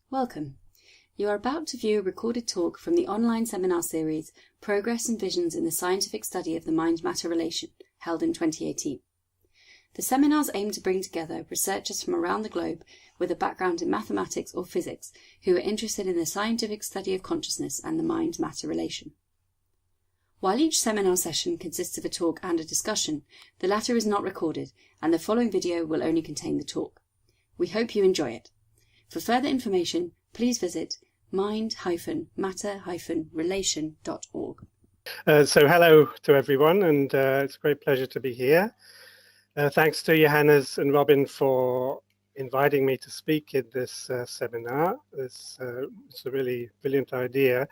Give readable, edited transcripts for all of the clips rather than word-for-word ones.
Welcome. You are about to view a recorded talk from the online seminar series, Progress and Visions in the Scientific Study of the Mind-Matter Relation, held in 2018. The seminars aim to bring together researchers from around the globe with a background in mathematics or physics who are interested in the scientific study of consciousness and the mind-matter relation. While each seminar session consists of a talk and a discussion, the latter is not recorded, and the following video will only contain the talk. We hope you enjoy it. For further information, please visit mind-matter-relation.org. So hello to everyone, and it's a great pleasure to be here. Thanks to Johannes and Robin for inviting me to speak in this seminar. It's a really brilliant idea,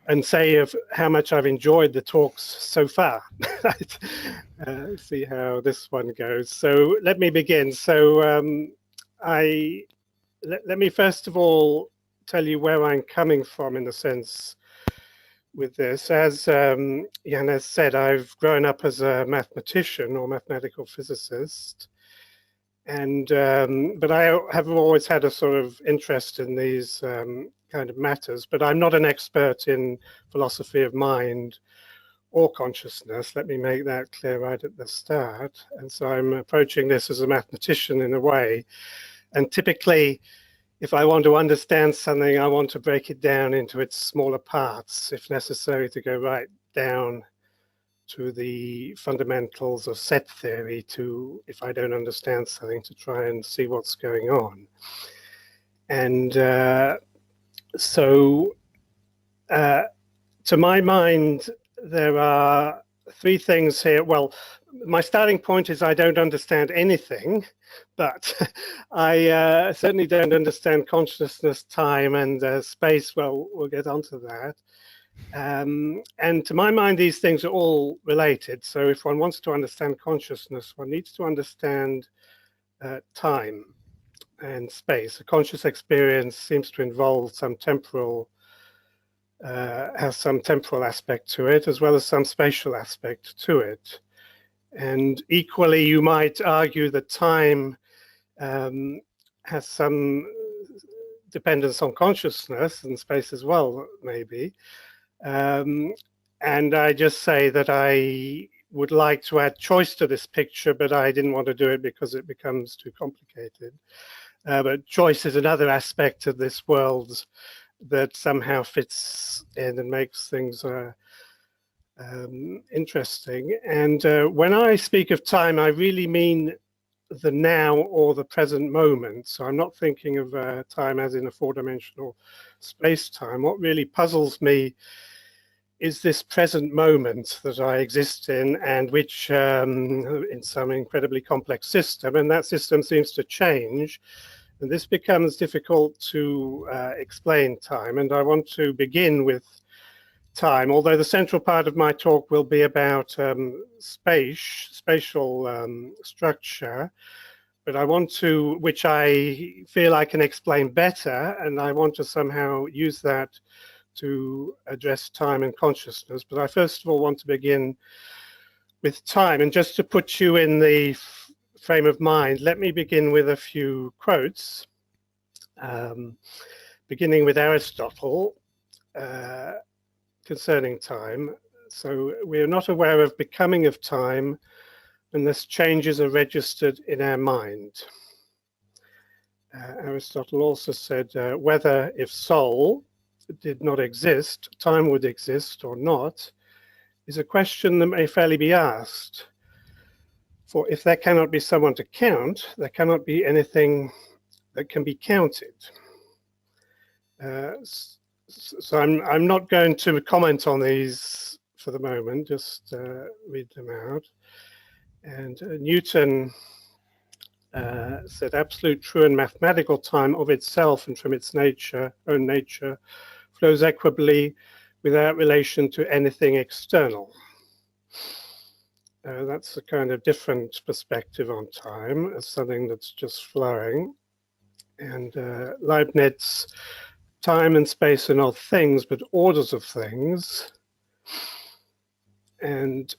and say of how much I've enjoyed the talks so far. See how this one goes. So let me begin. So let me first of all tell you where I'm coming from in a sense with this. As Johannes said, I've grown up as a mathematician or mathematical physicist, and but I have always had a sort of interest in these kind of matters, but I'm not an expert in philosophy of mind or consciousness. Let me make that clear right at the start. And so I'm approaching this as a mathematician in a way. And typically, if I want to understand something, I want to break it down into its smaller parts, if necessary, to go right down to the fundamentals of set theory to, if I don't understand something, to try and see what's going on. And so to my mind, there are three things here. Well, my starting point is I don't understand anything, but I certainly don't understand consciousness, time, and space. Well, we'll get onto that. And to my mind, these things are all related. So if one wants to understand consciousness, one needs to understand time and space. A conscious experience seems to involve some temporal, has some temporal aspect to it, as well as some spatial aspect to it. And equally, you might argue that time has some dependence on consciousness, and space as well, maybe. And I just say that I would like to add choice to this picture, but I didn't want to do it because it becomes too complicated. But choice is another aspect of this world that somehow fits in and makes things interesting. And when I speak of time, I really mean the now or the present moment. So I'm not thinking of time as in a four-dimensional space-time. What really puzzles me is this present moment that I exist in, and which in some incredibly complex system, and that system seems to change. And this becomes difficult to explain time. And I want to begin with time, although the central part of my talk will be about spatial structure, but I want to, which I feel I can explain better, and I want to somehow use that to address time and consciousness. But I first of all want to begin with time, and just to put you in the frame of mind, let me begin with a few quotes, beginning with Aristotle, concerning time. So we are not aware of becoming of time unless changes are registered in our mind. Aristotle also said whether, if soul did not exist, time would exist or not, is a question that may fairly be asked. For if there cannot be someone to count, there cannot be anything that can be counted. So I'm not going to comment on these for the moment, just read them out. And Newton said, absolute true and mathematical time of itself and from its own nature, flows equably without relation to anything external. That's a kind of different perspective on time as something that's just flowing. And Leibniz, time and space are not things, but orders of things. And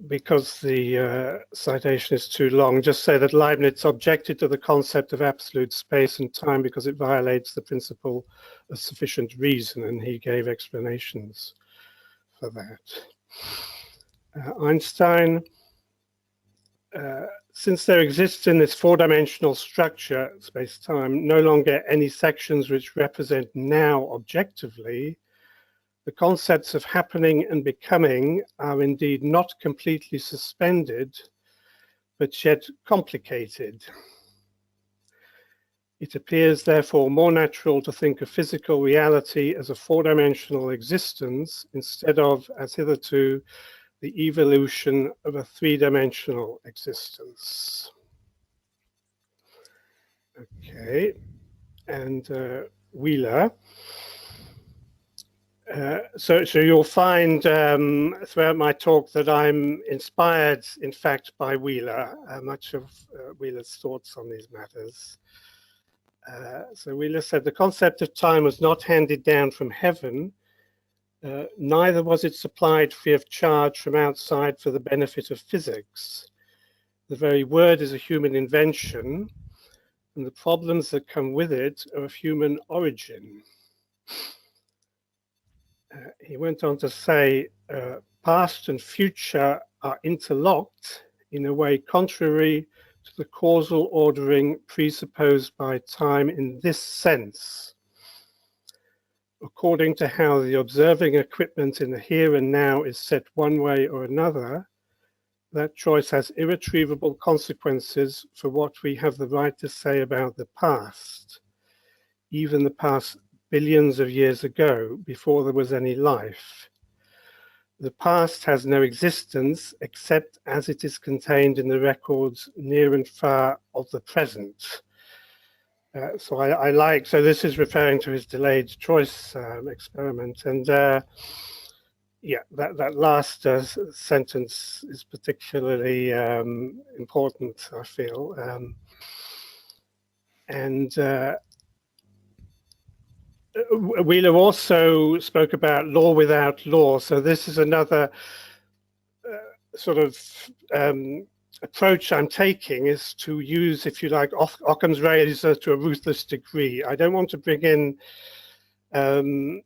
because the citation is too long, just say that Leibniz objected to the concept of absolute space and time because it violates the principle of sufficient reason, and he gave explanations for that. Einstein, since there exists in this four-dimensional structure, space-time, no longer any sections which represent now objectively, the concepts of happening and becoming are indeed not completely suspended, but yet complicated. It appears therefore more natural to think of physical reality as a four-dimensional existence instead of, as hitherto, the evolution of a three-dimensional existence. Okay, and Wheeler. So you'll find throughout my talk that I'm inspired, in fact, by Wheeler, much of Wheeler's thoughts on these matters. So Wheeler said the concept of time was not handed down from heaven, neither was it supplied free of charge from outside for the benefit of physics. The very word is a human invention, and the problems that come with it are of human origin. He went on to say, past and future are interlocked in a way contrary to the causal ordering presupposed by time in this sense. According to how the observing equipment in the here and now is set one way or another, that choice has irretrievable consequences for what we have the right to say about the past, even the past billions of years ago, before there was any life. The past has no existence except as it is contained in the records near and far of the present. So I like, so this is referring to his delayed choice experiment. And yeah, that last sentence is particularly important, I feel. Wheeler also spoke about law without law. So this is another sort of approach I'm taking, is to use, if you like, Occam's razor to a ruthless degree. I don't want to bring in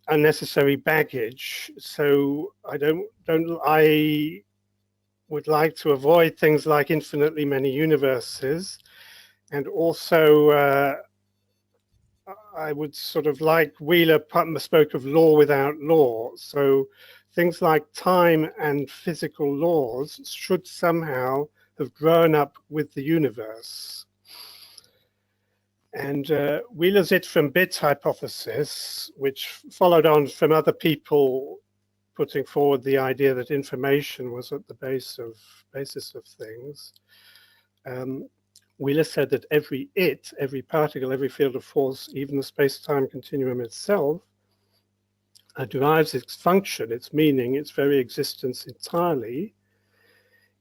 unnecessary baggage. So I would like to avoid things like infinitely many universes, and also I would sort of, like Wheeler spoke of law without law. So things like time and physical laws should somehow have grown up with the universe. And Wheeler's it from bit hypothesis, which followed on from other people putting forward the idea that information was at the basis of things. Wheeler said that every particle, every field of force, even the space-time continuum itself, derives its function, its meaning, its very existence entirely,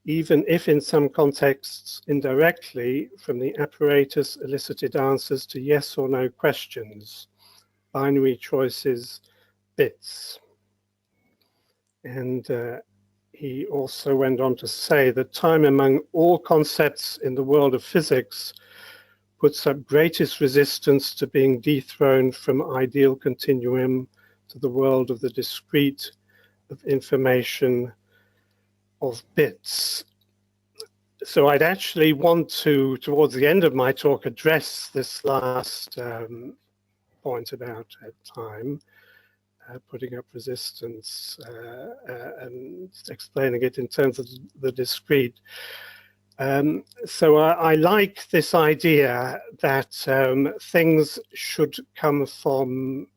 even if in some contexts indirectly, from the apparatus elicited answers to yes or no questions, binary choices, bits. And he also went on to say that time among all concepts in the world of physics puts up greatest resistance to being dethroned from ideal continuum to the world of the discrete, of information, of bits. So I'd actually want to, towards the end of my talk, address this last point about time. Putting up resistance and explaining it in terms of the discrete. So I like this idea that things should come from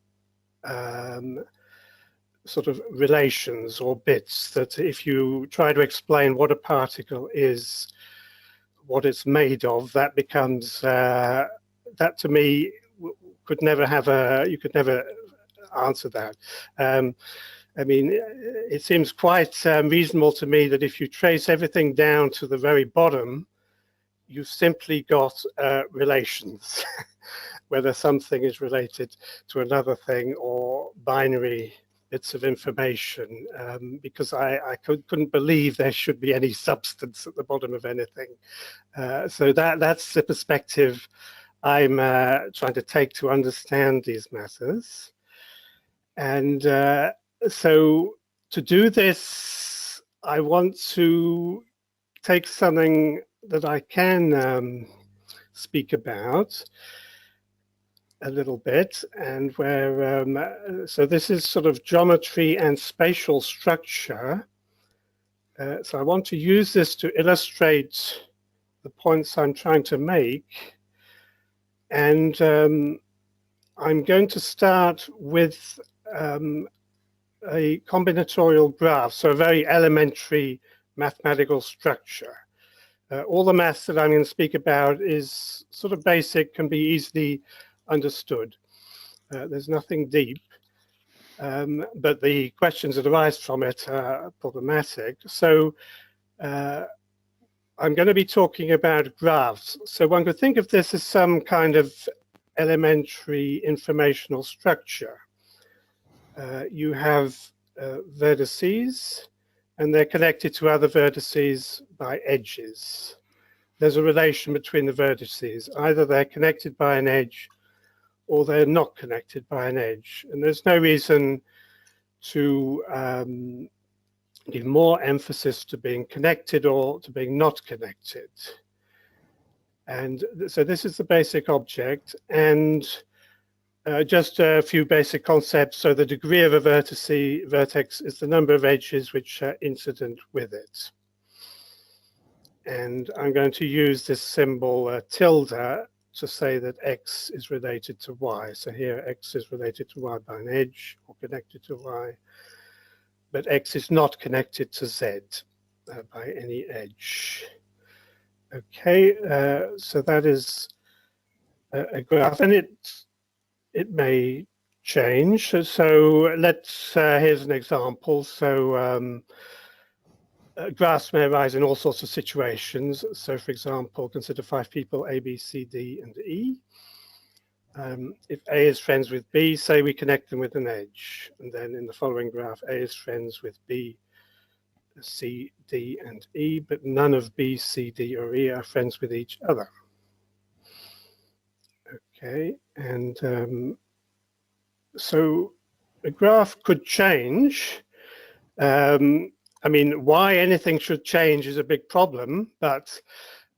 sort of relations or bits, that if you try to explain what a particle is, what it's made of, that becomes, that to me could never have you could never answer that. I mean, it seems quite reasonable to me that if you trace everything down to the very bottom, you've simply got relations, whether something is related to another thing or binary bits of information, because I couldn't believe there should be any substance at the bottom of anything. So that's the perspective I'm trying to take to understand these matters. And so to do this, I want to take something that I can speak about a little bit, and where so this is sort of geometry and spatial structure. So I want to use this to illustrate the points I'm trying to make, and I'm going to start with a combinatorial graph, so a very elementary mathematical structure. All the maths that I'm going to speak about is sort of basic, can be easily understood. There's nothing deep, but the questions that arise from it are problematic. So I'm going to be talking about graphs. So one could think of this as some kind of elementary informational structure. You have vertices, and they're connected to other vertices by edges. There's a relation between the vertices. Either they're connected by an edge or they're not connected by an edge. And there's no reason to give more emphasis to being connected or to being not connected. And so this is the basic object. And just a few basic concepts. So the degree of a vertex is the number of edges which are incident with it. And I'm going to use this symbol tilde to say that x is related to y. So here x is related to y by an edge or connected to y, but x is not connected to z by any edge. Okay, so that is a graph, and it may change. So let's, here's an example. So graphs may arise in all sorts of situations. So for example, consider 5 people, A, B, C, D, and E. If A is friends with B, say we connect them with an edge. And then in the following graph, A is friends with B, C, D, and E, but none of B, C, D, or E are friends with each other. Okay, and so a graph could change. I mean, why anything should change is a big problem, but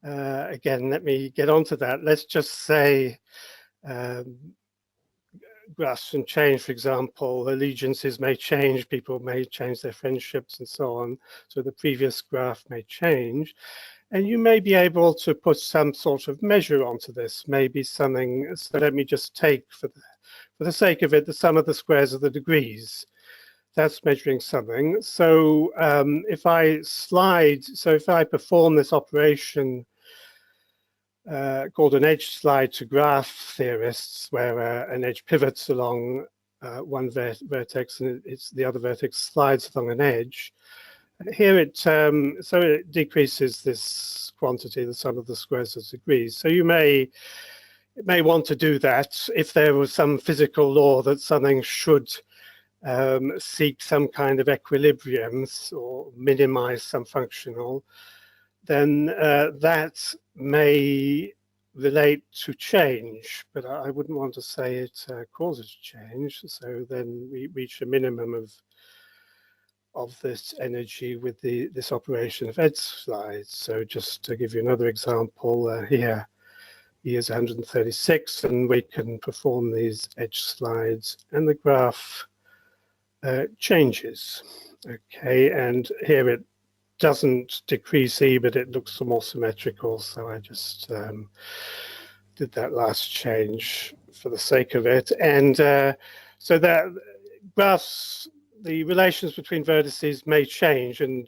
again, let me get onto that. Let's just say graphs can change. For example, allegiances may change, people may change their friendships and so on. So the previous graph may change. And you may be able to put some sort of measure onto this, maybe something. So let me just take, for the sake of it, the sum of the squares of the degrees. That's measuring something. So if I perform this operation called an edge slide to graph theorists, where an edge pivots along one vertex and the other vertex slides along an edge. Here so it decreases this quantity, the sum of the squares of degrees. So it may want to do that if there was some physical law that something should seek some kind of equilibrium or minimize some functional, then that may relate to change, but I wouldn't want to say it causes change. So then we reach a minimum of this energy with this operation of edge slides. So just to give you another example, here E is 136, and we can perform these edge slides, and the graph changes. Okay, and here it doesn't decrease E, but it looks more symmetrical. So I just did that last change for the sake of it. And so that graphs, the relations between vertices may change, and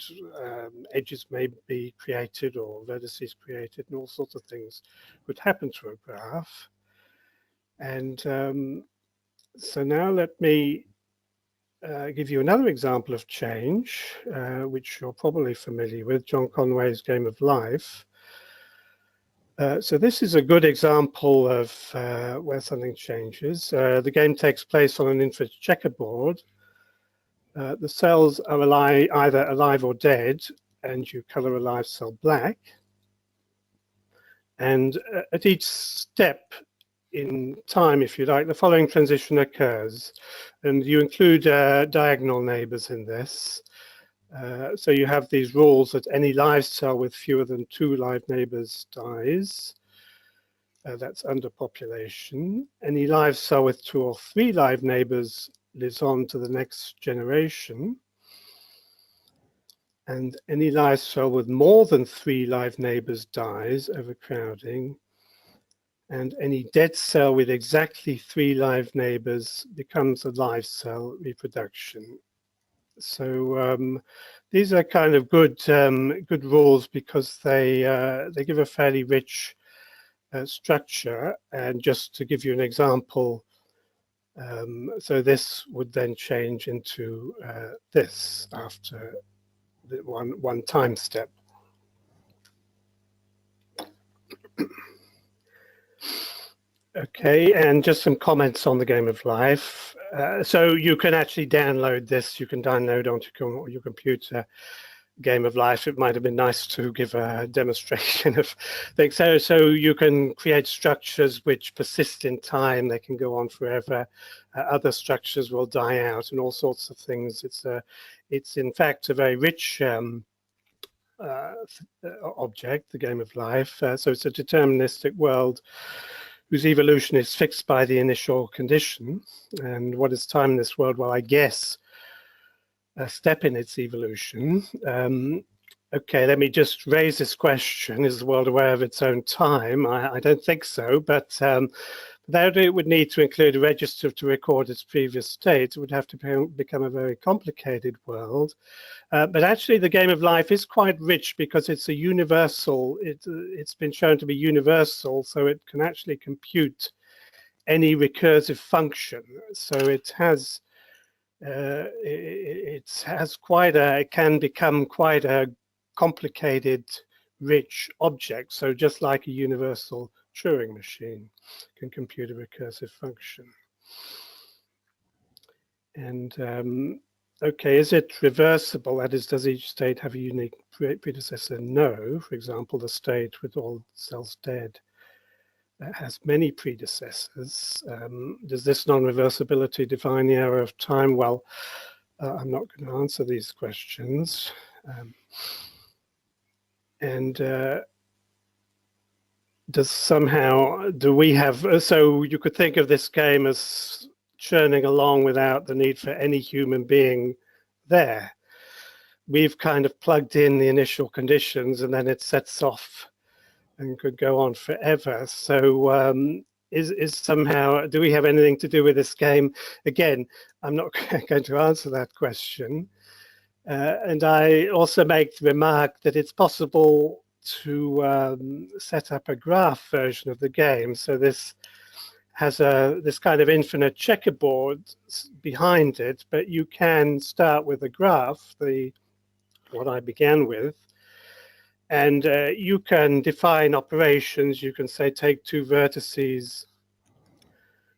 edges may be created or vertices created, and all sorts of things would happen to a graph. And so now let me give you another example of change, which you're probably familiar with, John Conway's Game of Life. So this is a good example of where something changes. The game takes place on an infinite checkerboard, The cells are either alive or dead, and you color a live cell black. And at each step in time, if you like, the following transition occurs. And you include diagonal neighbors in this. So you have these rules that any live cell with fewer than 2 live neighbors dies. That's underpopulation. Any live cell with 2 or 3 live neighbors lives on to the next generation. And any live cell with more than 3 live neighbors dies, overcrowding. And any dead cell with exactly 3 live neighbors becomes a live cell, reproduction. So these are kind of good good rules because they give a fairly rich structure. And just to give you an example, so this would then change into this after the one time step. Okay, and just some comments on the game of life. So you can actually download this. You can download onto your computer Game of Life. It might have been nice to give a demonstration of things. So you can create structures which persist in time. They can go on forever. Other structures will die out, and all sorts of things. It's in fact a very rich object, the Game of Life. So it's a deterministic world whose evolution is fixed by the initial condition. And what is time in this world? Well, I guess a step in its evolution. Okay, let me just raise this question. Is the world aware of its own time? I don't think so, but without it would need to include a register to record its previous state. It would have to become a very complicated world. But actually the Game of Life is quite rich because it's a universal, it's been shown to be universal, so it can actually compute any recursive function. So it has it can become quite a complicated, rich object. So just like a universal Turing machine can compute a recursive function. And okay, is it reversible? That is, does each state have a unique predecessor? No. For example, the state with all cells dead has many predecessors. Does this non-reversibility define the error of time? Well, I'm not going to answer these questions. Do we have, so you could think of this game as churning along without the need for any human being there. We've kind of plugged in the initial conditions and then it sets off and could go on forever. So is somehow, do we have anything to do with this game? Again, I'm not going to answer that question. And I also make the remark that it's possible to set up a graph version of the game. So this has this kind of infinite checkerboard behind it, but you can start with a graph, what I began with, and you can define operations. You can say take 2 vertices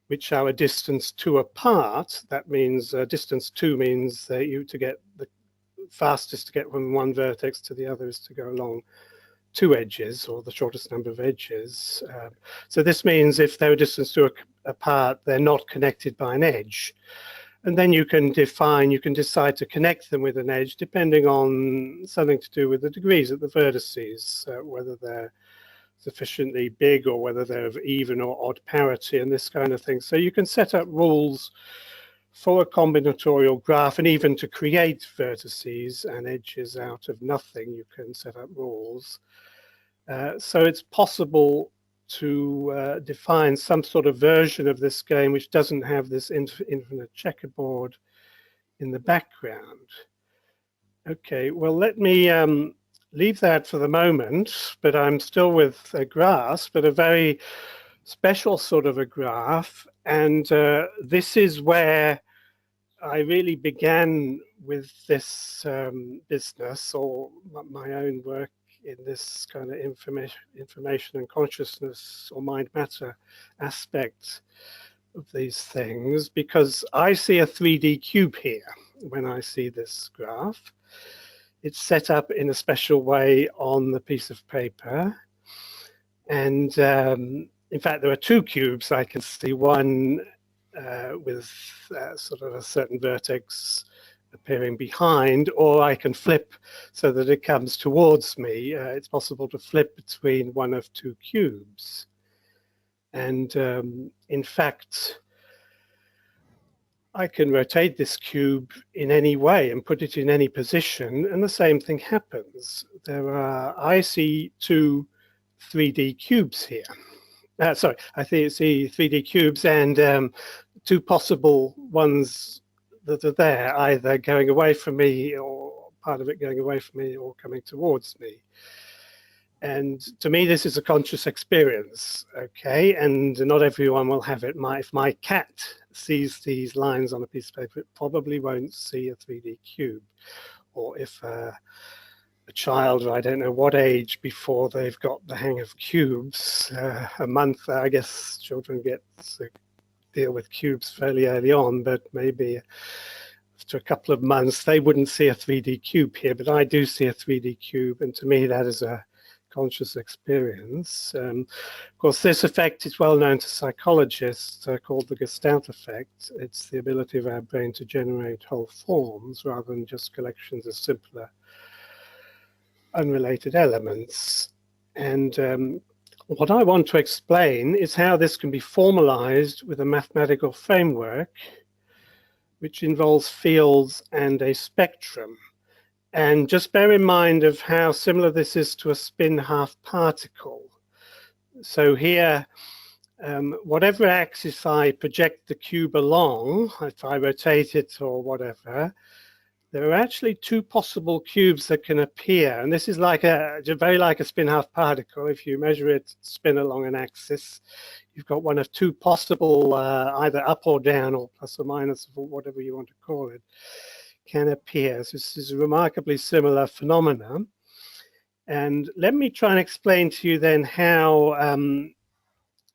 which are a distance 2 apart. That means distance 2 means to get the fastest to get from one vertex to the other is to go along 2 edges, or the shortest number of edges. So this means if they're a distance 2 apart, they're not connected by an edge. And then you can decide to connect them with an edge depending on something to do with the degrees at the vertices, whether they're sufficiently big or whether they're of even or odd parity and this kind of thing. So you can set up rules for a combinatorial graph, and even to create vertices and edges out of nothing, you can set up rules. So it's possible to define some sort of version of this game which doesn't have this infinite checkerboard in the background. Okay, well, let me leave that for the moment, but I'm still with a graph, but a very special sort of a graph. And this is where I really began with this business, or my own work in this kind of information and consciousness or mind matter aspect of these things, because I see a 3D cube here. when I see this graph. It's set up in a special way on the piece of paper. And in fact, there are two cubes I can see, one with sort of a certain vertex appearing behind, or I can flip so that it comes towards me. It's possible to flip between one of two cubes. And in fact, I can rotate this cube in any way and put it in any position, and the same thing happens. I see two 3D cubes here. Sorry, I see 3D cubes and two possible ones that are there, either going away from me or part of it going away from me or coming towards me. And to me, this is a conscious experience, okay? And not everyone will have it. If my cat sees these lines on a piece of paper, it probably won't see a 3D cube. Or if a child, I don't know what age before they've got the hang of cubes, a month, I guess children get to deal with cubes fairly early on, but maybe after a couple of months, they wouldn't see a 3D cube here, but I do see a 3D cube, and to me that is a conscious experience. Of course, this effect is well known to psychologists, called the Gestalt effect. It's the ability of our brain to generate whole forms rather than just collections of simpler, unrelated elements. And what I want to explain is how this can be formalized with a mathematical framework which involves fields and a spectrum. And just bear in mind of how similar this is to a spin half particle. So here, whatever axis I project the cube along, if I rotate it or whatever, there are actually two possible cubes that can appear. And this is very like a spin half particle. If you measure it spin along an axis, you've got one of two possible, either up or down or plus or minus, or whatever you want to call it, can appear. So this is a remarkably similar phenomenon. And let me try and explain to you then how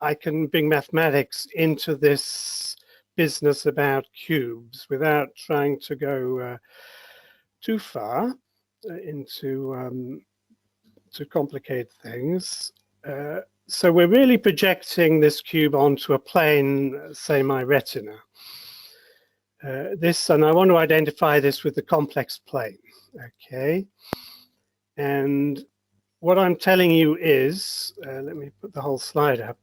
I can bring mathematics into this business about cubes without trying to go too far into to complicate things. So we're really projecting this cube onto a plane, say my retina. And I want to identify this with the complex plane, okay? And what I'm telling you is, let me put the whole slide up,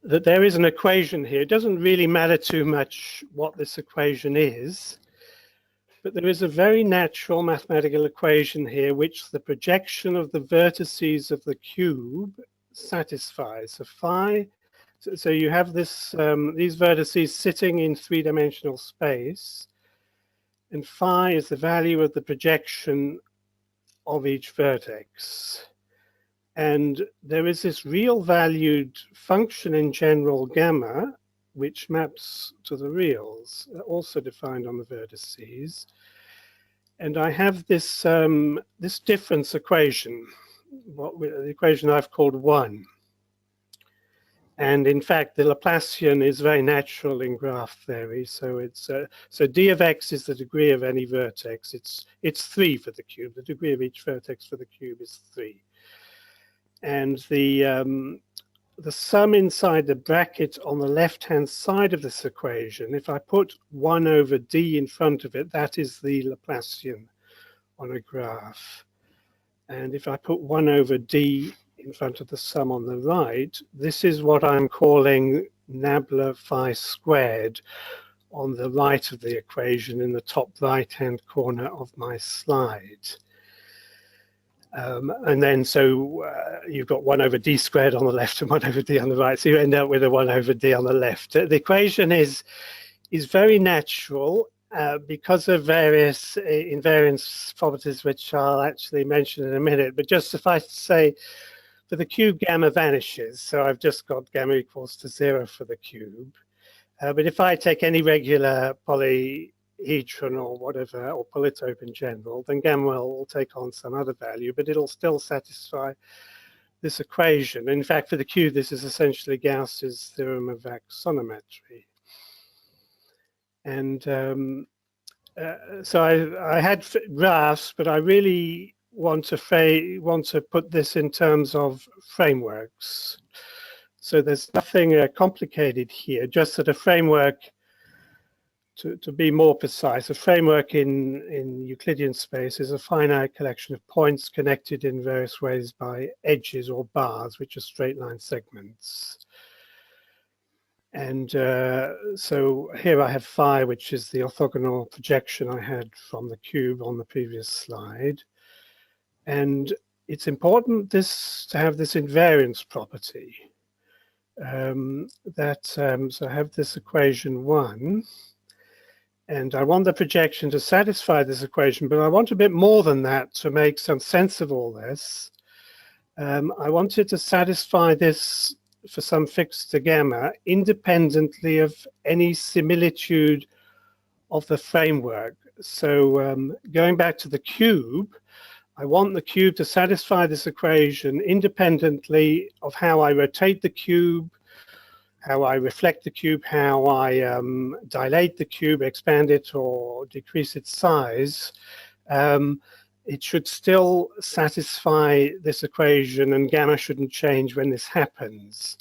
that there is an equation here. It doesn't really matter too much what this equation is, but there is a very natural mathematical equation here which the projection of the vertices of the cube satisfies. So you have these vertices sitting in three-dimensional space, and phi is the value of the projection of each vertex. And there is this real valued function in general gamma, which maps to the reals, also defined on the vertices. And I have this, this difference equation, the equation I've called 1. And in fact, the Laplacian is very natural in graph theory. So it's so d of x is the degree of any vertex. It's 3 for the cube. The degree of each vertex for the cube is 3. And the sum inside the bracket on the left-hand side of this equation, if I put 1 over d in front of it, that is the Laplacian on a graph. And if I put 1 over d in front of the sum on the right, this is what I'm calling nabla phi squared on the right of the equation in the top right-hand corner of my slide. And then so you've got 1 over d squared on the left and 1 over d on the right, so you end up with a 1 over d on the left. The equation is very natural because of various invariance properties, which I'll actually mention in a minute, but just suffice to say, for the cube, gamma vanishes, so I've just got gamma equals to 0 for the cube. But if I take any regular polyhedron or whatever, or polytope in general, then gamma will take on some other value, but it'll still satisfy this equation. In fact, for the cube, this is essentially Gauss's theorem of axonometry. And so I had graphs, but I really want to put this in terms of frameworks. So there's nothing complicated here, just that a framework, to be more precise, a framework in Euclidean space is a finite collection of points connected in various ways by edges or bars, which are straight line segments. And so here I have phi, which is the orthogonal projection I had from the cube on the previous slide. And it's important to have this invariance property. So I have this equation 1. And I want the projection to satisfy this equation, but I want a bit more than that to make some sense of all this. I want it to satisfy this for some fixed gamma independently of any similitude of the framework. So going back to the cube, I want the cube to satisfy this equation independently of how I rotate the cube, how I reflect the cube, how I dilate the cube, expand it or decrease its size. It should still satisfy this equation, and gamma shouldn't change when this happens.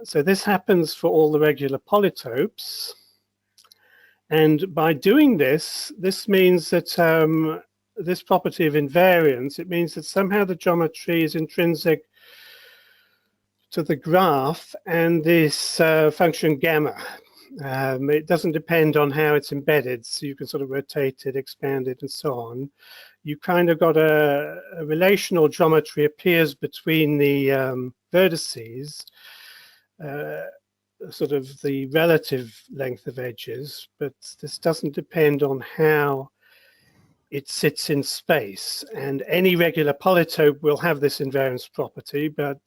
So this happens for all the regular polytopes. And by doing this, this means that this property of invariance, it means that somehow the geometry is intrinsic to the graph and this function gamma. It doesn't depend on how it's embedded, so you can sort of rotate it, expand it, and so on. You kind of got a relational geometry appears between the vertices, sort of the relative length of edges, but this doesn't depend on how it sits in space. And any regular polytope will have this invariance property, but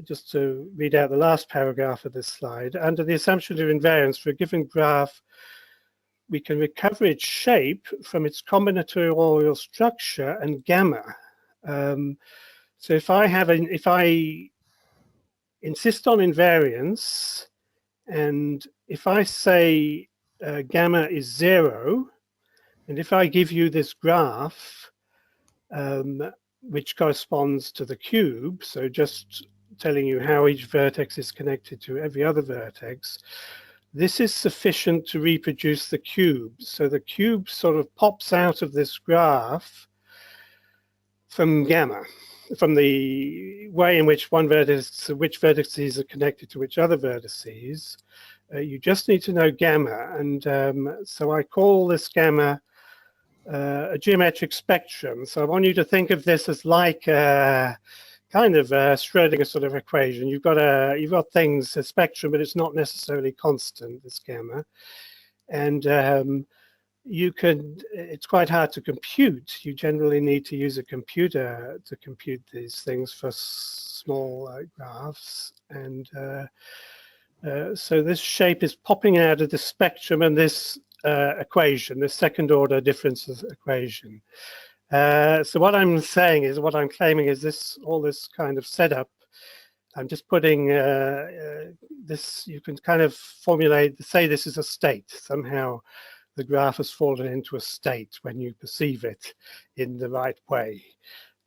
just to read out the last paragraph of this slide, under the assumption of invariance for a given graph, we can recover its shape from its combinatorial structure and gamma. So if I insist on invariance, and if I say gamma is 0, and if I give you this graph, which corresponds to the cube, so just telling you how each vertex is connected to every other vertex, this is sufficient to reproduce the cube. So the cube sort of pops out of this graph from gamma, from the way in which which vertices are connected to which other vertices. You just need to know gamma, and so I call this gamma a geometric spectrum. So I want you to think of this as like kind of a Schrödinger sort of equation. You've got things, a spectrum, but it's not necessarily constant, this gamma. And it's quite hard to compute. You generally need to use a computer to compute these things for small graphs. And so this shape is popping out of the spectrum, and this equation, the second order difference equation. So what I'm saying is, what I'm claiming is all this kind of setup. I'm just putting this, you can kind of say this is a state. Somehow the graph has fallen into a state when you perceive it in the right way.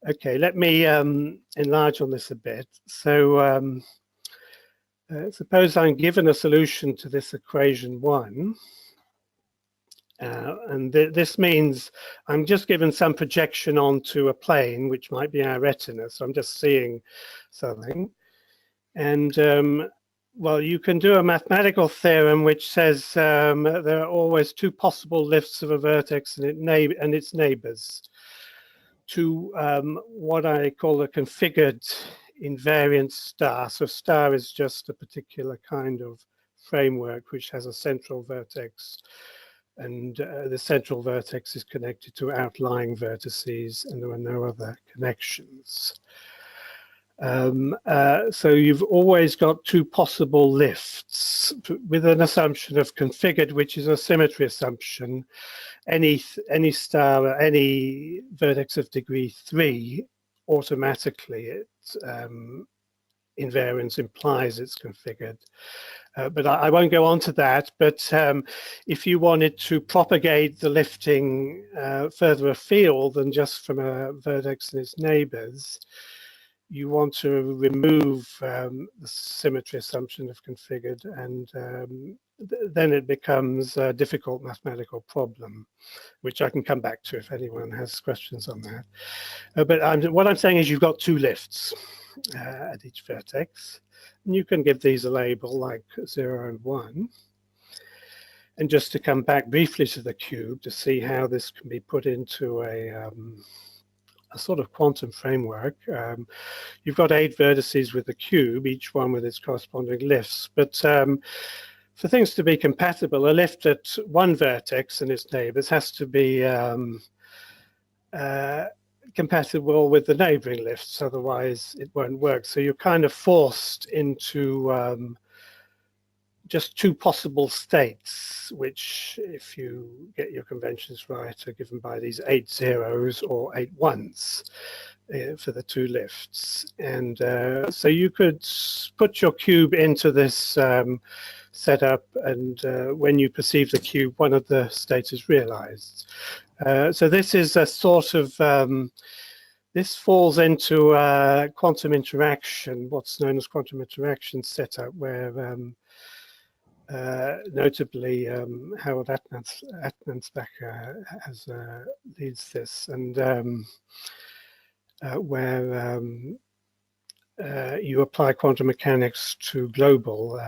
Okay, let me enlarge on this a bit. So suppose I'm given a solution to this equation 1. And this means I'm just given some projection onto a plane, which might be our retina. So I'm just seeing something. And well, you can do a mathematical theorem which says there are always two possible lifts of a vertex and its neighbors to what I call a configured invariant star. So star is just a particular kind of framework which has a central vertex, and the central vertex is connected to outlying vertices, and there are no other connections. So you've always got two possible lifts with an assumption of configured, which is a symmetry assumption. Any star or any vertex of degree 3, automatically invariance implies it's configured. But I won't go on to that. But if you wanted to propagate the lifting further afield than just from a vertex and its neighbors, you want to remove the symmetry assumption of configured, and then it becomes a difficult mathematical problem, which I can come back to if anyone has questions on that. But what I'm saying is you've got two lifts at each vertex, and you can give these a label like 0 and 1. And just to come back briefly to the cube to see how this can be put into a sort of quantum framework. You've got 8 vertices with the cube, each one with its corresponding lifts. But for things to be compatible, a lift at one vertex and its neighbors has to be compatible with the neighboring lifts, otherwise it won't work. So you're kind of forced into just two possible states, which, if you get your conventions right, are given by these 8 zeros or 8 ones for the two lifts. And so you could put your cube into this setup, and when you perceive the cube, one of the states is realized. So this is a sort of this falls into quantum interaction, what's known as quantum interaction setup, where notably Harold Atmansbacher leads this, and where you apply quantum mechanics to global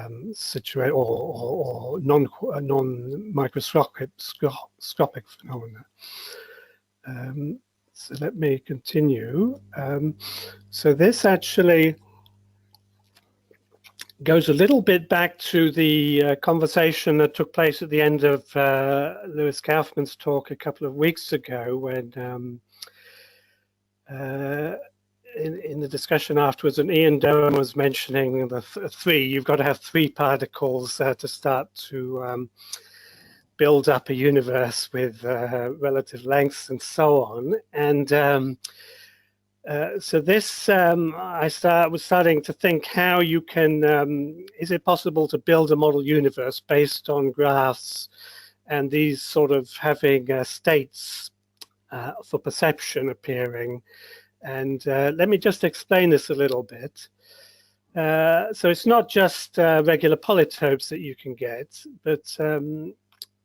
or non-microscopic phenomena. So let me continue. So this actually goes a little bit back to the conversation that took place at the end of Lewis Kaufman's talk a couple of weeks ago, when in the discussion afterwards, and Ian Doan was mentioning the three. You've got to have 3 particles to start to build up a universe with relative lengths and so on. And so this, I was starting to think how you can, is it possible to build a model universe based on graphs and these sort of having states for perception appearing? And let me just explain this a little bit. So it's not just regular polytopes that you can get, but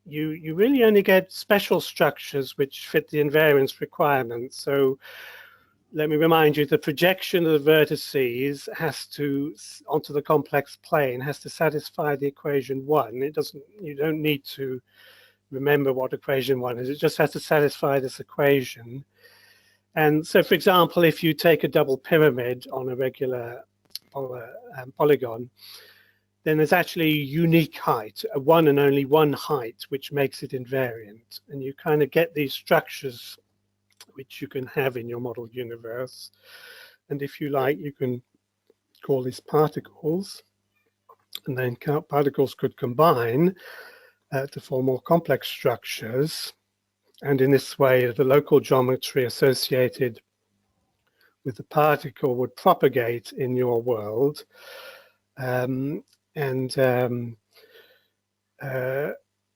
you really only get special structures which fit the invariance requirements. So let me remind you, the projection of the vertices has to, onto the complex plane, has to satisfy the equation 1. It doesn't, you don't need to remember what equation 1 is. It just has to satisfy this equation. And so, for example, if you take a double pyramid on a regular polygon, then there's actually a unique height, a one and only one height, which makes it invariant. And you kind of get these structures which you can have in your model universe. And if you like, you can call these particles, and then particles could combine to form more complex structures. And in this way, the local geometry associated with the particle would propagate in your world.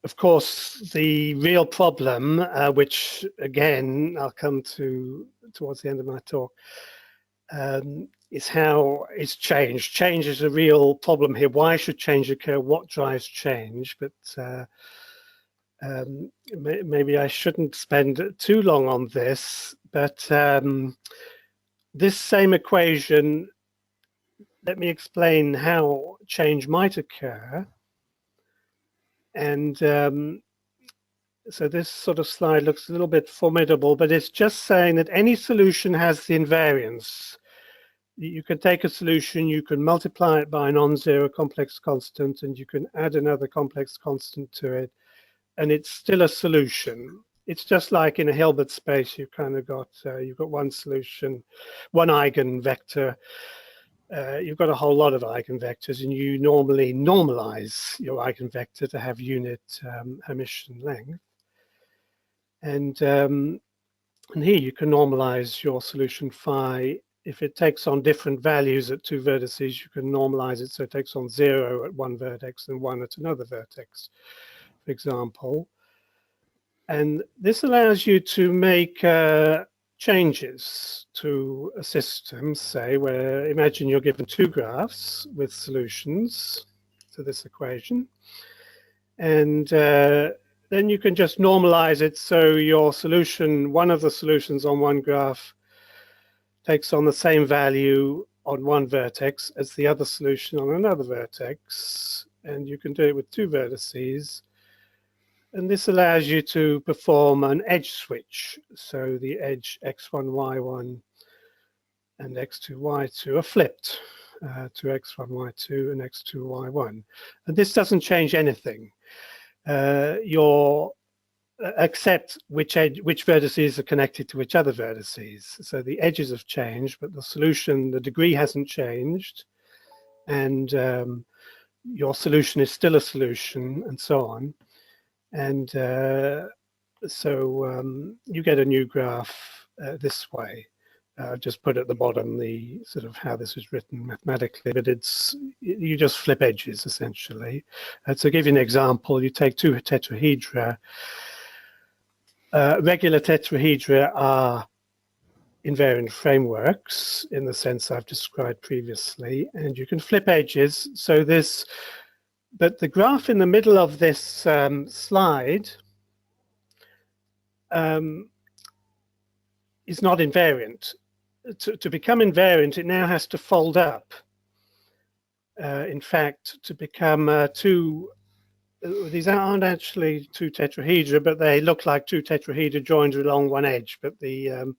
Of course, the real problem, which again, I'll come to towards the end of my talk, is how it's change. Change is a real problem here. Why should change occur? What drives change? But maybe I shouldn't spend too long on this, but this same equation, let me explain how change might occur. And so this sort of slide looks a little bit formidable, but it's just saying that any solution has the invariance. You can take a solution, you can multiply it by a non-zero complex constant, and you can add another complex constant to it, and it's still a solution. It's just like in a Hilbert space, you've kind of got, you've got one solution, one eigenvector. You've got a whole lot of eigenvectors, and you normally normalize your eigenvector to have unit Hermitian length. And here you can normalize your solution phi if it takes on different values at two vertices, you can normalize it so it takes on 0 at one vertex and 1 at another vertex, for example. And this allows you to make changes to a system, say, where imagine you're given two graphs with solutions to this equation. And then you can just normalize it so your solution, one of the solutions on one graph takes on the same value on one vertex as the other solution on another vertex. And you can do it with two vertices. And this allows you to perform an edge switch. So the edge x1, y1 and x2, y2 are flipped to x1, y2 and x2, y1. And this doesn't change anything. Except which vertices are connected to which other vertices. So the edges have changed, but the solution, the degree hasn't changed. And your solution is still a solution, and so on. And so you get a new graph this way. Just put at the bottom the sort of how this is written mathematically, but you just flip edges essentially. To give you an example, you take two tetrahedra. Regular tetrahedra are invariant frameworks in the sense I've described previously, and you can flip edges. So this, but the graph in the middle of this slide is not invariant. To become invariant, it now has to fold up. In fact, to become these aren't actually two tetrahedra, but they look like two tetrahedra joined along one edge. But you've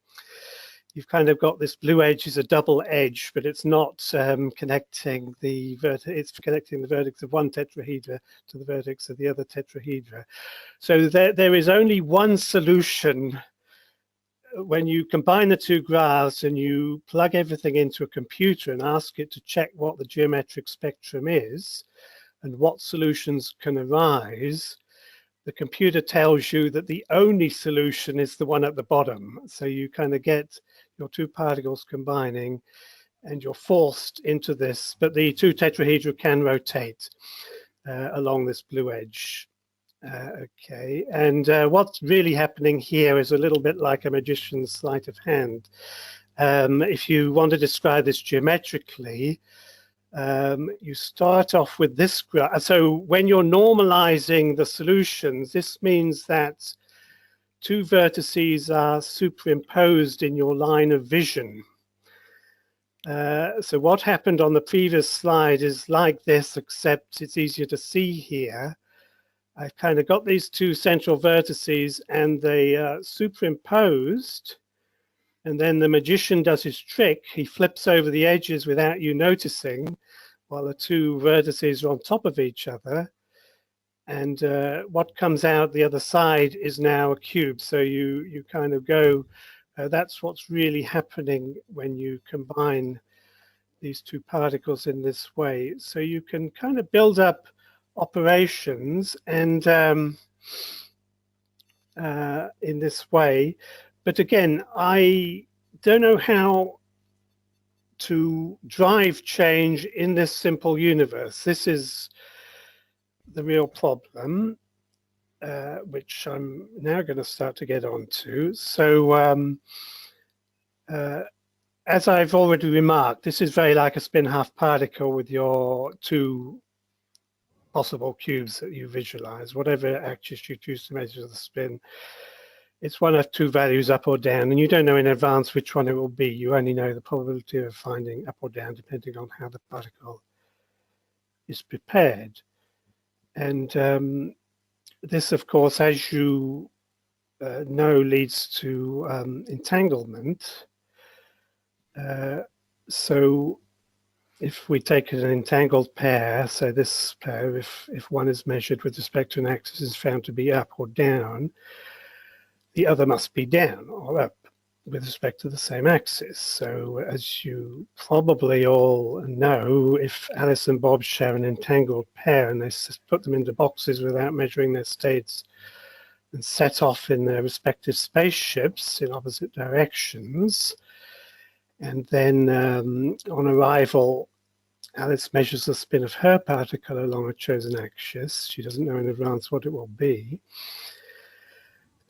kind of got this blue edge is a double edge, but it's not connecting the it's connecting the vertex of one tetrahedra to the vertex of the other tetrahedra. So there is only one solution when you combine the two graphs and you plug everything into a computer and ask it to check what the geometric spectrum is and what solutions can arise. The computer tells you that the only solution is the one at the bottom. So you kind of get your two particles combining and you're forced into this, but the two tetrahedra can rotate along this blue edge. Okay, and what's really happening here is a little bit like a magician's sleight of hand. If you want to describe this geometrically, you start off with this graph. So when you're normalizing the solutions, this means that two vertices are superimposed in your line of vision. So what happened on the previous slide is like this, except it's easier to see here. I've kind of got these two central vertices and they are superimposed. And then the magician does his trick. He flips over the edges without you noticing while the two vertices are on top of each other. And what comes out the other side is now a cube. So you kind of go, that's what's really happening when you combine these two particles in this way. So you can kind of build up operations and in this way. But again, I don't know how to drive change in this simple universe. This is the real problem, which I'm now going to start to get onto. So as I've already remarked, this is very like a spin-half particle with your two possible cubes that you visualize. Whatever axis you choose to measure the spin, it's one of two values, up or down, and you don't know in advance which one it will be. You only know the probability of finding up or down depending on how the particle is prepared. And this, of course, as you know, leads to entanglement. So if we take an entangled pair, so this pair, if one is measured with respect to an axis is found to be up or down, the other must be down or up with respect to the same axis. So as you probably all know, if Alice and Bob share an entangled pair and they put them into boxes without measuring their states and set off in their respective spaceships in opposite directions, And then on arrival, Alice measures the spin of her particle along a chosen axis. She doesn't know in advance what it will be.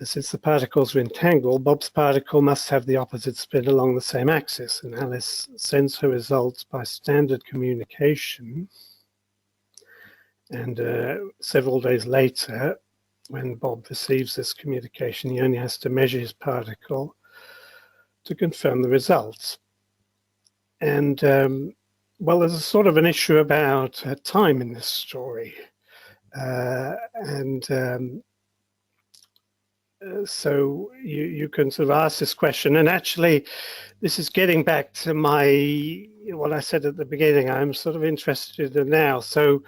Since the particles are entangled, Bob's particle must have the opposite spin along the same axis, and Alice sends her results by standard communication. And several days later, when Bob receives this communication, he only has to measure his particle to confirm the results. And well, there's a sort of an issue about time in this story. So you can sort of ask this question, and actually this is getting back to what I said at the beginning. I'm sort of interested in now. So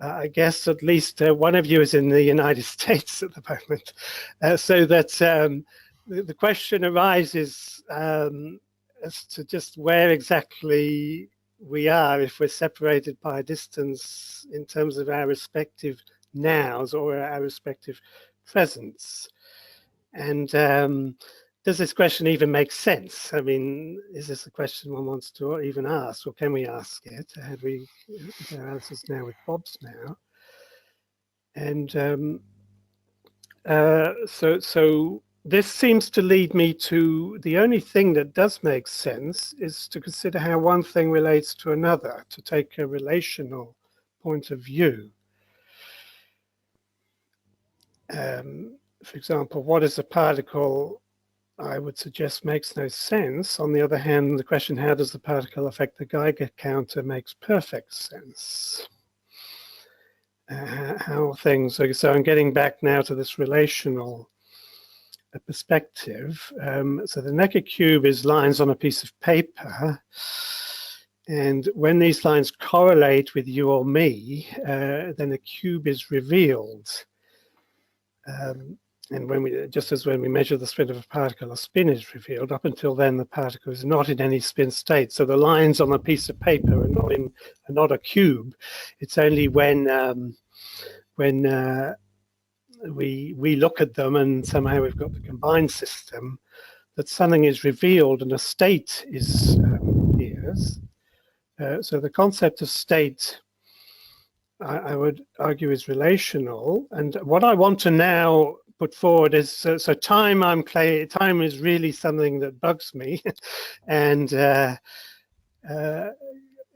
I guess at least one of you is in the United States at the moment, so that the question arises as to just where exactly we are if we're separated by a distance in terms of our respective nows or our respective presents. And does this question even make sense? I mean, is this a question one wants to even ask, or can we ask it? Have we our answers now with Bob's now? And so this seems to lead me to the only thing that does make sense is to consider how one thing relates to another, to take a relational point of view. For example, what is a particle? I would suggest makes no sense. On the other hand, the question, how does the particle affect the Geiger counter, makes perfect sense. How things, so I'm getting back now to this relational perspective. So the Necker cube is lines on a piece of paper. And when these lines correlate with you or me, then the cube is revealed. And just as when we measure the spin of a particle, a spin is revealed. Up until then, the particle is not in any spin state. So the lines on a piece of paper are not a cube. It's only when we look at them and somehow we've got the combined system that something is revealed and a state appears. So the concept of state, I would argue, is relational. And what I want to now put forward is, so time is really something that bugs me and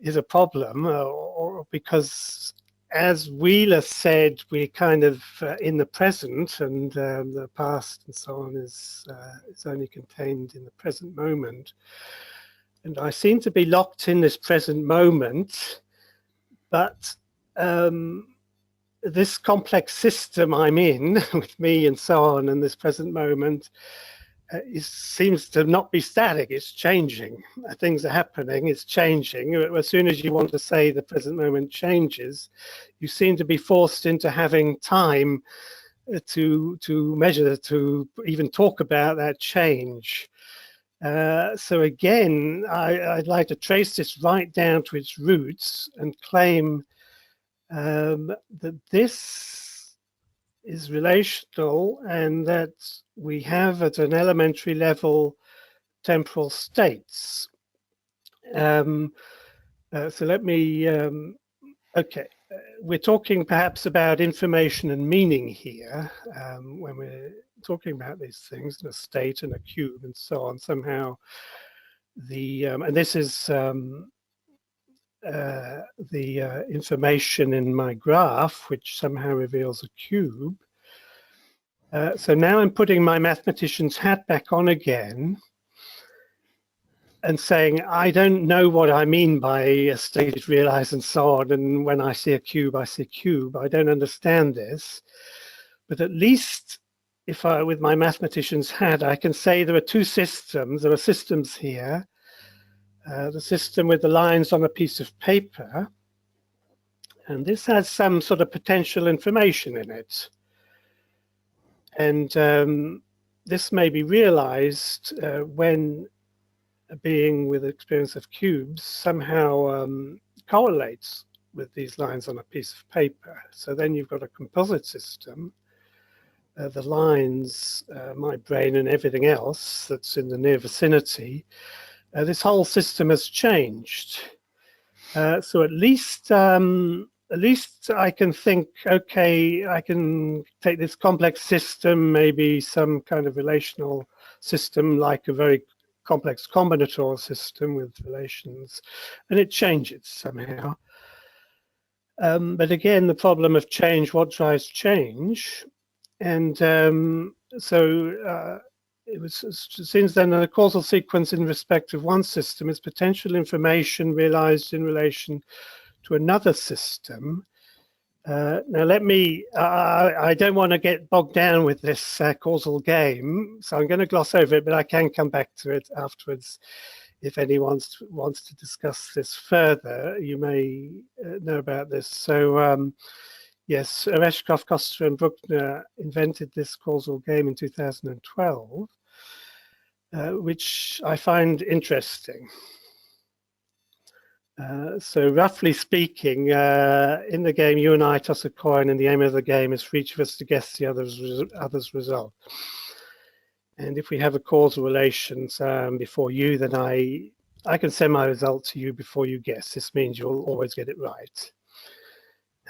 is a problem, or because, as Wheeler said, we're kind of in the present, and the past and so on is only contained in the present moment. And I seem to be locked in this present moment, but this complex system I'm in with me and so on, and this present moment seems to not be static. It's changing. Things are happening. It's changing. As soon as you want to say the present moment changes, you seem to be forced into having time to measure, to even talk about that change. So again, I'd like to trace this right down to its roots and claim that this is relational, and that we have at an elementary level temporal states. So let me, okay, we're talking perhaps about information and meaning here when we're talking about these things, a state and a cube and so on. Somehow and this is the information in my graph, which somehow reveals a cube. So now I'm putting my mathematician's hat back on again and saying, I don't know what I mean by a state is realized and so on. And when I see a cube, I see a cube. I don't understand this. But at least if with my mathematician's hat, I can say there are two systems. There are systems here. The system with the lines on a piece of paper, and this has some sort of potential information in it. And this may be realized when a being with experience of cubes somehow correlates with these lines on a piece of paper. So then you've got a composite system. The lines, my brain and everything else that's in the near vicinity, this whole system has changed. So at least I can think, okay, I can take this complex system, maybe some kind of relational system, like a very complex combinatorial system with relations, and it changes somehow. But again, the problem of change, what drives change? And it seems then a causal sequence in respect of one system is potential information realized in relation to another system. Now let me, I don't want to get bogged down with this causal game, so I'm going to gloss over it, but I can come back to it afterwards. If anyone wants to discuss this further, you may know about this. So yes, Oreshkov, Costa and Bruckner invented this causal game in 2012, which I find interesting. So roughly speaking, in the game, you and I toss a coin, and the aim of the game is for each of us to guess the other's result. And if we have a causal relation before you, then I can send my result to you before you guess. This means you'll always get it right.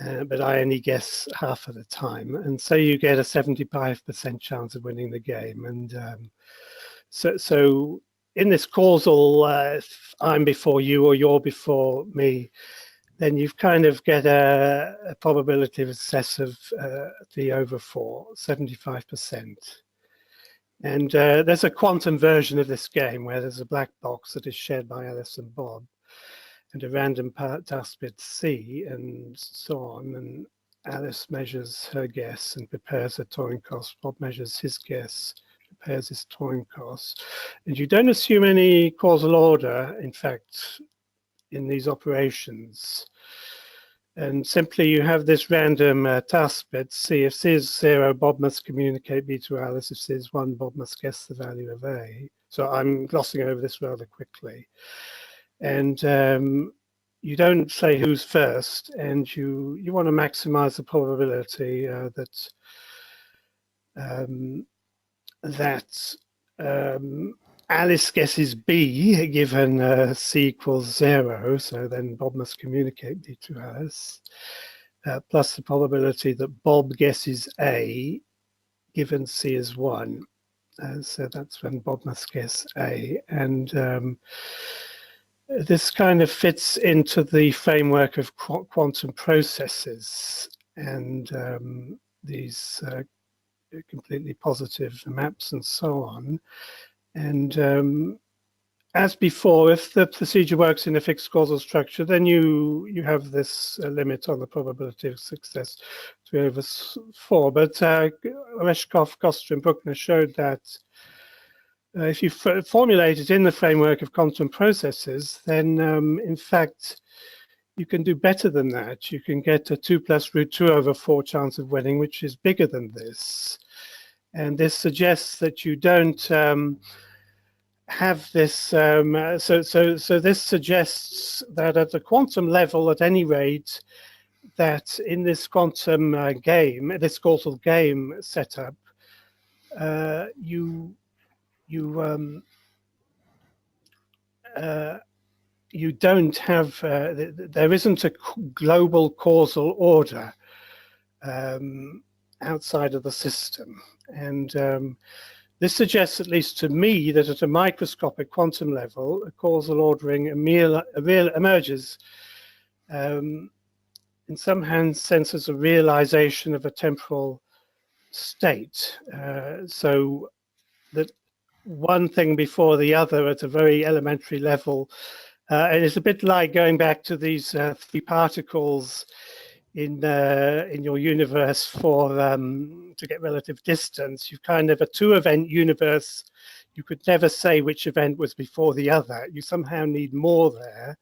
But I only guess half of the time. And so you get a 75% chance of winning the game. And so in this causal, if I'm before you or you're before me, then you've kind of get a probability of success of 3/4, 75%. And there's a quantum version of this game where there's a black box that is shared by Alice and Bob, and a random task bit C, and so on. And Alice measures her guess and prepares her Turing cost. Bob measures his guess, prepares his Turing cost. And you don't assume any causal order, in fact, in these operations. And simply you have this random task bit C. If C is 0, Bob must communicate B to Alice. If C is 1, Bob must guess the value of A. So I'm glossing over this rather quickly. And you don't say who's first, and you want to maximize the probability that Alice guesses B given C equals 0, so then Bob must communicate B to Alice, plus the probability that Bob guesses A given C is 1. So that's when Bob must guess A. And this kind of fits into the framework of quantum processes and these completely positive maps and so on. And as before, if the procedure works in a fixed causal structure, then you have this limit on the probability of success 3/4. But Oreshkov, Costa and Bruckner showed that if you formulate it in the framework of quantum processes, then in fact, you can do better than that. You can get a 2 + √2/4 chance of winning, which is bigger than this. And this suggests that you don't have this. So this suggests that at the quantum level, at any rate, that in this quantum game, this causal game setup, you don't have, there isn't a global causal order outside of the system. And this suggests, at least to me, that at a microscopic quantum level, a causal ordering emerges in some sense as a realization of a temporal state. So that one thing before the other at a very elementary level. And it's a bit like going back to these 3 particles in your universe for to get relative distance. You kind of a 2-event universe. You could never say which event was before the other. You somehow need more there.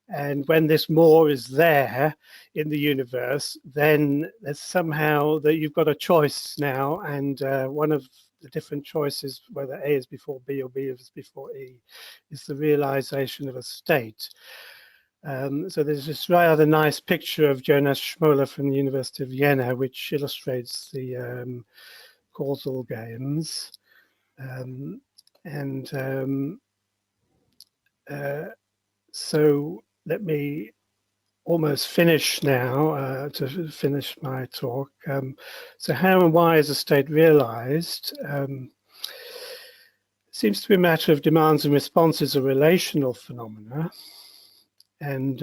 And when this more is there in the universe, then there's somehow that you've got a choice now, and one of the different choices, whether A is before B or B is before E, is the realization of a state. So there's this rather nice picture of Jonas Schmoller from the University of Vienna, which illustrates the causal games. So let me almost finish now to finish my talk. So how and why is a state realized? Seems to be a matter of demands and responses are relational phenomena. And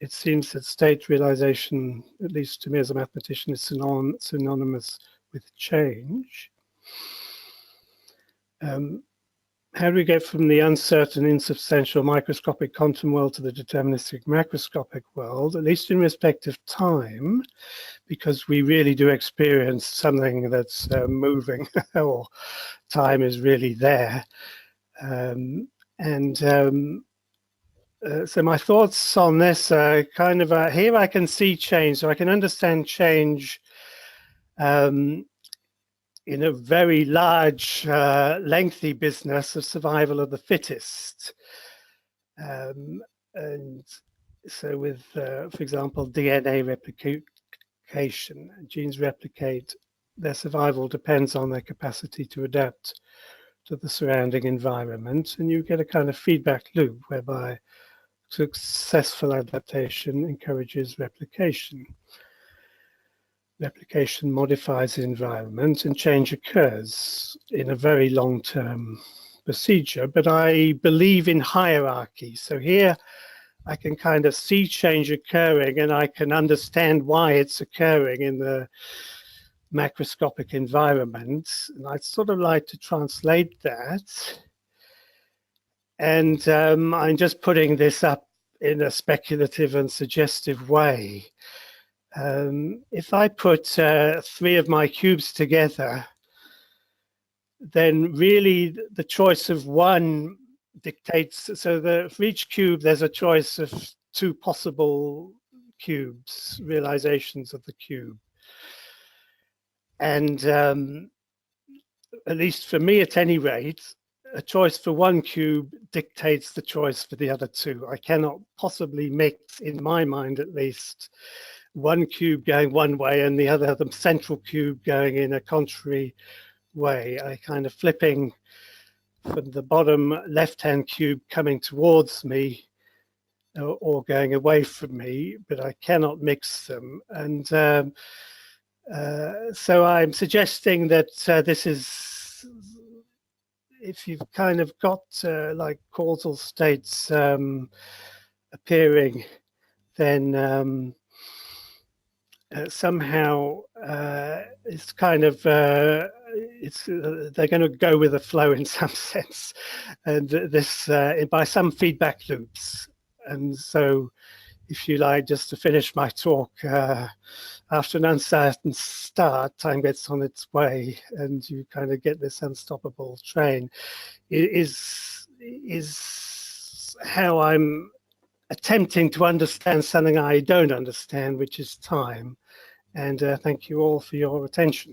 it seems that state realization, at least to me as a mathematician, is synonymous with change. How do we get from the uncertain, insubstantial, microscopic quantum world to the deterministic macroscopic world, at least in respect of time, because we really do experience something that's moving, or time is really there. So my thoughts on this are kind of, here I can see change, so I can understand change in a very large, lengthy business of survival of the fittest. And so with, for example, DNA replication, genes replicate, their survival depends on their capacity to adapt to the surrounding environment, and you get a kind of feedback loop whereby successful adaptation encourages replication. Replication modifies the environment and change occurs in a very long-term procedure, but I believe in hierarchy. So here I can kind of see change occurring and I can understand why it's occurring in the macroscopic environment. And I'd sort of like to translate that. And I'm just putting this up in a speculative and suggestive way. If I put 3 of my cubes together, then really the choice of one dictates, so for each cube there's a choice of 2 possible cubes, realizations of the cube. And at least for me at any rate, a choice for one cube dictates the choice for the other 2. I cannot possibly mix, in my mind at least, one cube going one way and the other, the central cube, going in a contrary way. I kind of flipping from the bottom left-hand cube coming towards me or going away from me, but I cannot mix them. And so I'm suggesting that this is, if you've kind of got like causal states appearing, then somehow it's kind of they're going to go with the flow in some sense, and this by some feedback loops. And so, if you like, just to finish my talk, after an uncertain start, time gets on its way, and you kind of get this unstoppable train. It is how I'm attempting to understand something I don't understand, which is time. And thank you all for your attention.